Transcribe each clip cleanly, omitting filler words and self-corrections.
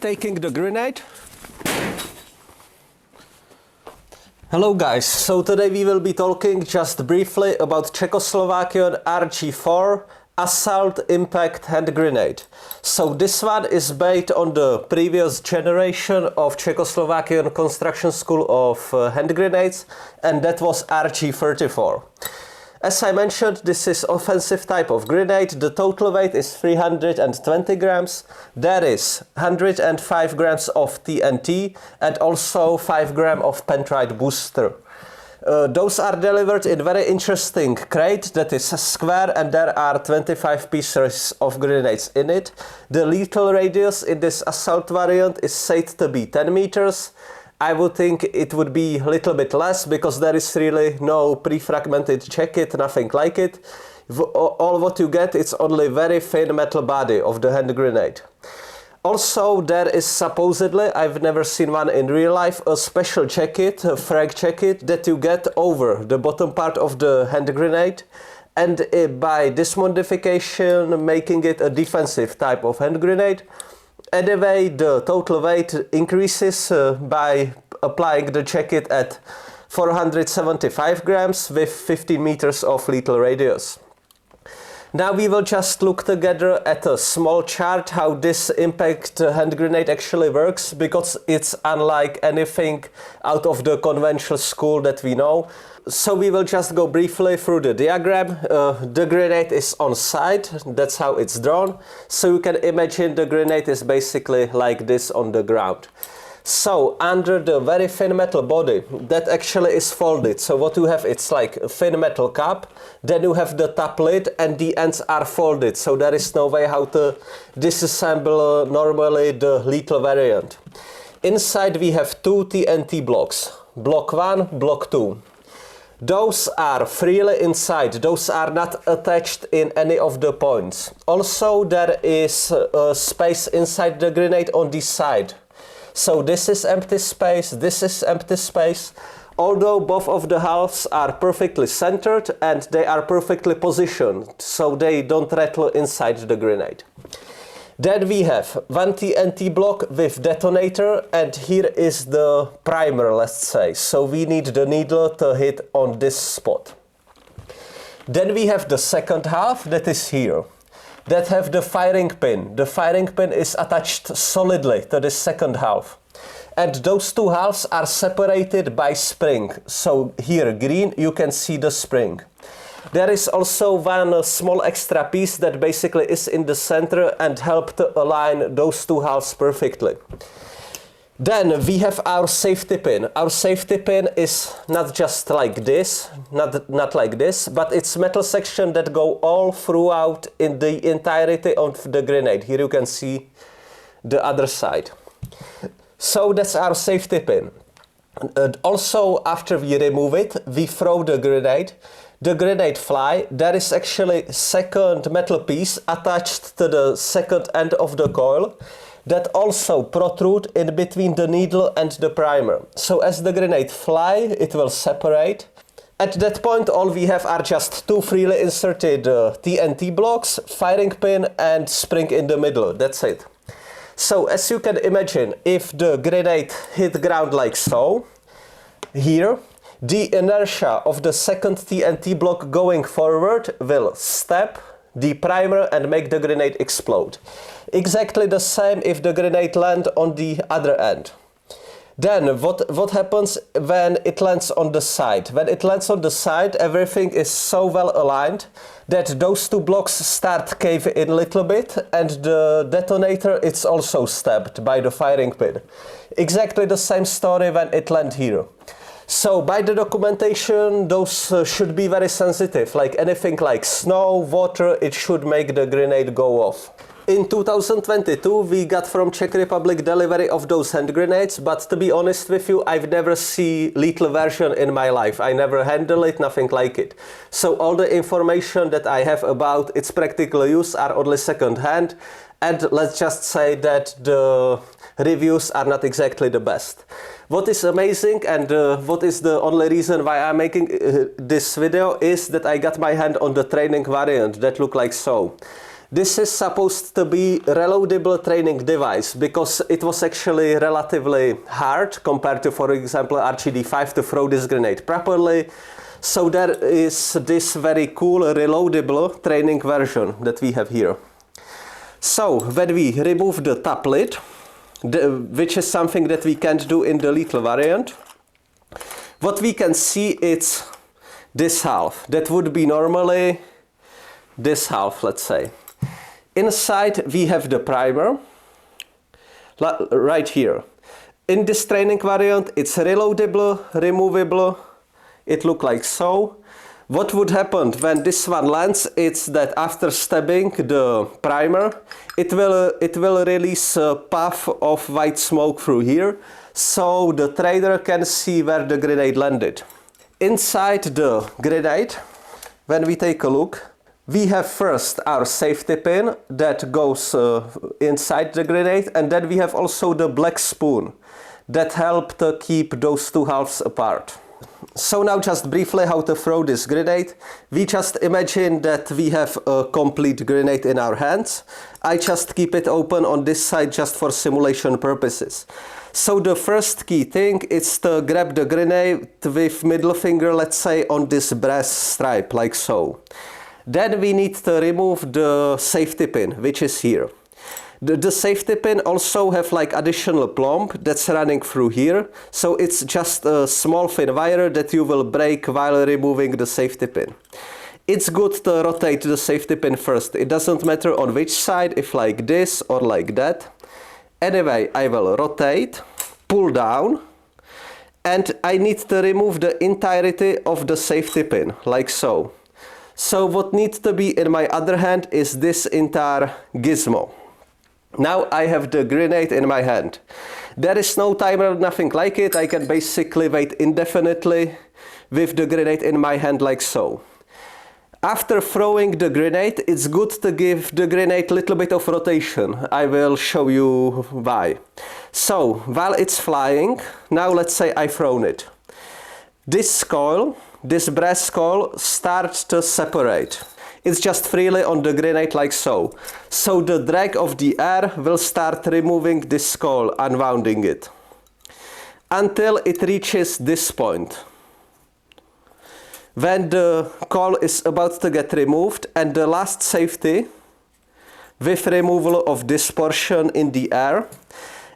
Taking the grenade. Hello guys, so today we will be talking just briefly about Czechoslovakian RG4 Assault Impact Hand Grenade. So this one is based on the previous generation of Czechoslovakian construction school of hand grenades, and that was RG34. As I mentioned, this is offensive type of grenade. The total weight is 320 grams. There is 105 grams of TNT and also 5 grams of pentrite booster. Those are delivered in very interesting crate that is square, and there are 25 pieces of grenades in it. The lethal radius in this assault variant is said to be 10 meters. I would think it would be a little bit less because there is really no pre-fragmented jacket, nothing like it. All what you get is only very thin metal body of the hand grenade. Also, there is supposedly, I've never seen one in real life, a special jacket, a frag jacket that you get over the bottom part of the hand grenade, and by this modification making it a defensive type of hand grenade. Anyway, the total weight increases by applying the jacket at 475 grams with 15 meters of lethal radius. Now we will just look together at a small chart how this impact hand grenade actually works, because it's unlike anything out of the conventional school that we know. So we will just go briefly through the diagram. The grenade is on side, that's how it's drawn. So you can imagine the grenade is basically like this on the ground. So under the very thin metal body, that actually is folded. So what you have, it's like a thin metal cap, then you have the top lid and the ends are folded. So there is no way how to disassemble normally the lethal variant. Inside we have two TNT blocks, block 1, block 2. Those are freely inside, those are not attached in any of the points. Also there is a space inside the grenade on this side. So this is empty space, this is empty space, although both of the halves are perfectly centered and they are perfectly positioned, so they don't rattle inside the grenade. Then we have one TNT block with detonator, and here is the primer, let's say. So we need the needle to hit on this spot. Then we have the second half, that is here, that have the firing pin. The firing pin is attached solidly to the second half. And those two halves are separated by spring. So here, green, you can see the spring. There is also one small extra piece that basically is in the center and help to align those two halves perfectly. Then we have our safety pin. Our safety pin is not just like this, not like this, but it's metal section that go all throughout in the entirety of the grenade. Here you can see the other side. So that's our safety pin. Also, after we remove it, we throw the grenade. The grenade fly. There is actually second metal piece attached to the second end of the coil that also protrude in between the needle and the primer. So as the grenade fly, it will separate. At that point, all we have are just two freely inserted TNT blocks, firing pin and spring in the middle. That's it. So as you can imagine, if the grenade hit ground like so, here, the inertia of the second TNT block going forward will step the primer and make the grenade explode. Exactly the same if the grenade lands on the other end. Then what happens when it lands on the side? When it lands on the side, everything is so well aligned that those two blocks start caving in a little bit, and the detonator is also stabbed by the firing pin. Exactly the same story when it lands here. So by the documentation, those should be very sensitive, like anything like snow, water, it should make the grenade go off. In 2022 we got from Czech Republic delivery of those hand grenades, but to be honest with you, I've never seen lethal version in my life. I never handled it, nothing like it. So all the information that I have about its practical use are only second hand, and let's just say that the reviews are not exactly the best. What is amazing and what is the only reason why I'm making this video is that I got my hand on the training variant that look like so. This is supposed to be a reloadable training device because it was actually relatively hard compared to, for example, RGD5 to throw this grenade properly. So there is this very cool reloadable training version that we have here. So when we remove the top lid, which is something that we can't do in the lethal variant, what we can see is this half. That would be normally this half, let's say. Inside we have the primer, right here. In this training variant, it's reloadable, removable. It looks like so. What would happen when this one lands is that after stabbing the primer, it will release a puff of white smoke through here, so the trader can see where the grenade landed. Inside the grenade, when we take a look, we have first our safety pin that goes inside the grenade, and then we have also the black spoon that help to keep those two halves apart. So now just briefly how to throw this grenade. We just imagine that we have a complete grenade in our hands. I just keep it open on this side just for simulation purposes. So the first key thing is to grab the grenade with middle finger, let's say, on this brass stripe, like so. Then we need to remove the safety pin, which is here. The safety pin also have like additional plumb that's running through here, so it's just a small thin wire that you will break while removing the safety pin. It's good to rotate the safety pin first. It doesn't matter on which side, if like this or like that. Anyway, I will rotate, pull down, and I need to remove the entirety of the safety pin, like so. So what needs to be in my other hand is this entire gizmo. Now I have the grenade in my hand. There is no timer, nothing like it. I can basically wait indefinitely with the grenade in my hand, like so. After throwing the grenade, it's good to give the grenade a little bit of rotation. I will show you why. So, while it's flying, now let's say I've thrown it. This coil, this brass coil, starts to separate. It's just freely on the grenade, like so. So the drag of the air will start removing this coil, unwounding it, until it reaches this point. When the coil is about to get removed and the last safety with removal of this portion in the air,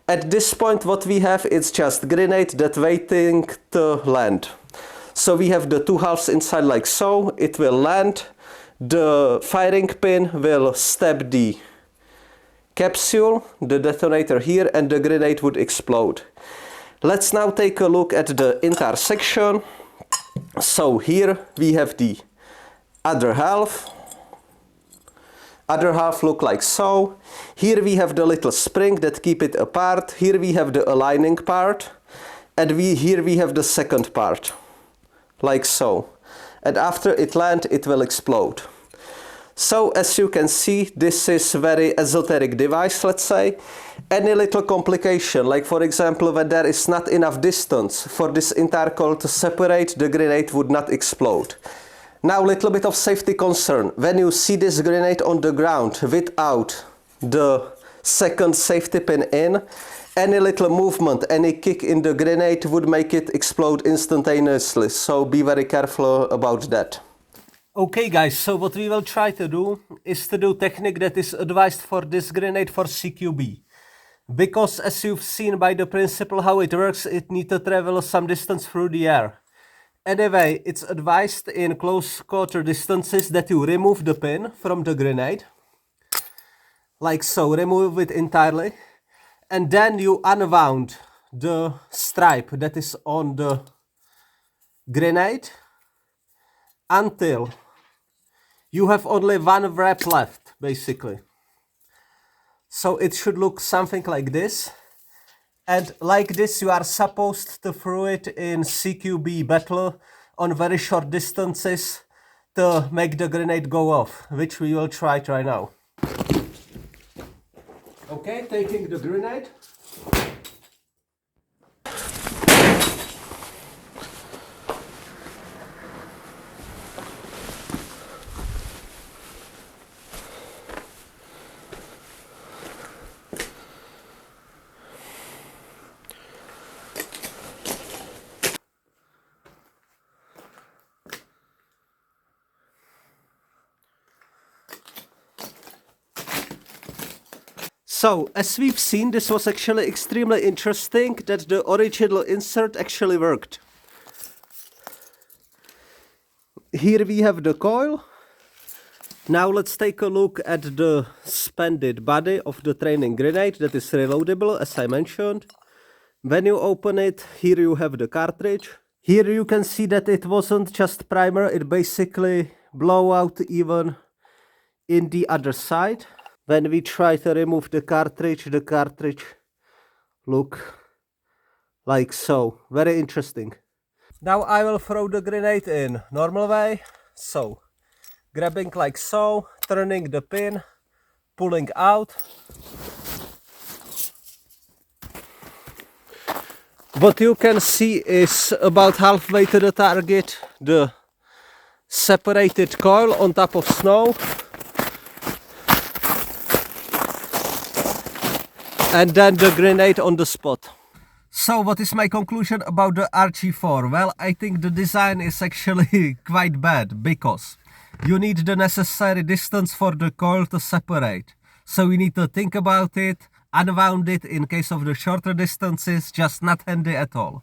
at this point what we have is just grenade that waiting to land. So we have the two halves inside, like so. It will land. The firing pin will stab the capsule, the detonator here, and the grenade would explode. Let's now take a look at the entire section. So here we have the other half. Other half look like so. Here we have the little spring that keep it apart. Here we have the aligning part. And here we have the second part, like so. And after it lands, it will explode. So as you can see, this is a very esoteric device, let's say. Any little complication, like for example, when there is not enough distance for this entire coil to separate, the grenade would not explode. Now a little bit of safety concern. When you see this grenade on the ground without the second safety pin in, any little movement, any kick in the grenade would make it explode instantaneously, so be very careful about that. Okay guys, so what we will try to do is to do technique that is advised for this grenade for CQB. Because as you've seen by the principle how it works, it needs to travel some distance through the air. Anyway, it's advised in close quarter distances that you remove the pin from the grenade. Like so, remove it entirely. And then you unwound the stripe that is on the grenade until you have only one wrap left, basically. So it should look something like this. And like this you are supposed to throw it in CQB battle on very short distances to make the grenade go off, which we will try now. Okay, taking the grenade. So, as we've seen, this was actually extremely interesting that the original insert actually worked. Here we have the coil. Now let's take a look at the spanded body of the training grenade that is reloadable, as I mentioned. When you open it, here you have the cartridge. Here you can see that it wasn't just primer, it basically blew out even in the other side. When we try to remove the cartridge look like so. Very interesting. Now I will throw the grenade in normal way. So, grabbing like so, turning the pin, pulling out. What you can see is about halfway to the target, the separated coil on top of snow. And then the grenade on the spot. So what is my conclusion about the RG4? Well, I think the design is actually quite bad because you need the necessary distance for the coil to separate. So you need to think about it, unwound it in case of the shorter distances, just not handy at all.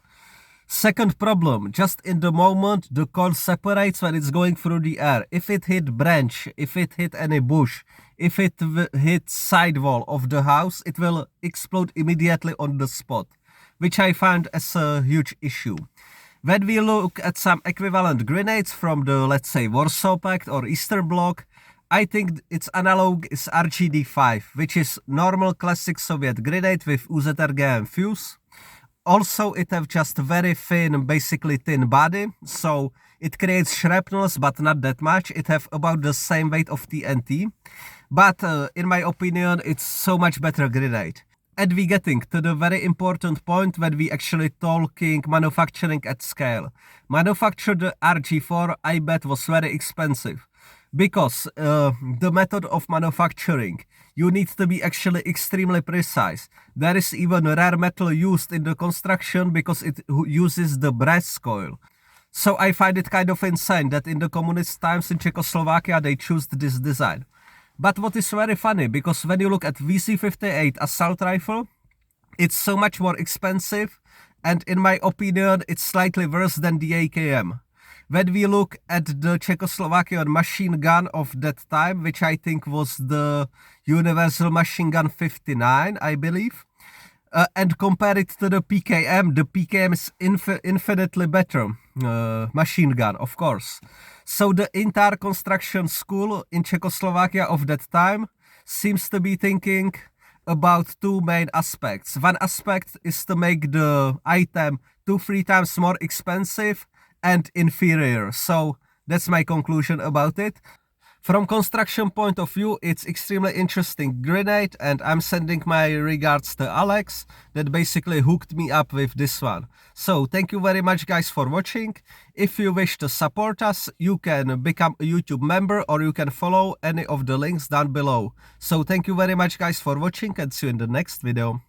Second problem, just in the moment the coil separates when it's going through the air. If it hit branch, if it hit any bush, if it hits sidewall of the house, it will explode immediately on the spot, which I find as a huge issue. When we look at some equivalent grenades from the, let's say, Warsaw Pact or Eastern Bloc, I think its analog is RGD5, which is normal classic Soviet grenade with UZRGM fuse. Also, it have just very thin, basically thin body, so it creates shrapnels, but not that much. It have about the same weight of TNT, but in my opinion, it's so much better grenade. And we getting to the very important point when we actually talking manufacturing at scale. Manufacture the RG4, I bet, was very expensive. Because the method of manufacturing, you need to be actually extremely precise. There is even rare metal used in the construction because it uses the brass coil. So I find it kind of insane that in the communist times in Czechoslovakia they chose this design. But what is very funny, because when you look at VC58 assault rifle, it's so much more expensive, and in my opinion it's slightly worse than the AKM. When we look at the Czechoslovakian machine gun of that time, which I think was the Universal Machine Gun 59, I believe, and compare it to the PKM is infinitely better machine gun, of course. So the entire construction school in Czechoslovakia of that time seems to be thinking about two main aspects. One aspect is to make the item 2-3 times more expensive and inferior. So that's my conclusion about it. From construction point of view, it's extremely interesting grenade, and I'm sending my regards to Alex that basically hooked me up with this one. So thank you very much guys for watching. If you wish to support us, you can become a YouTube member or you can follow any of the links down below. So thank you very much guys for watching and see you in the next video.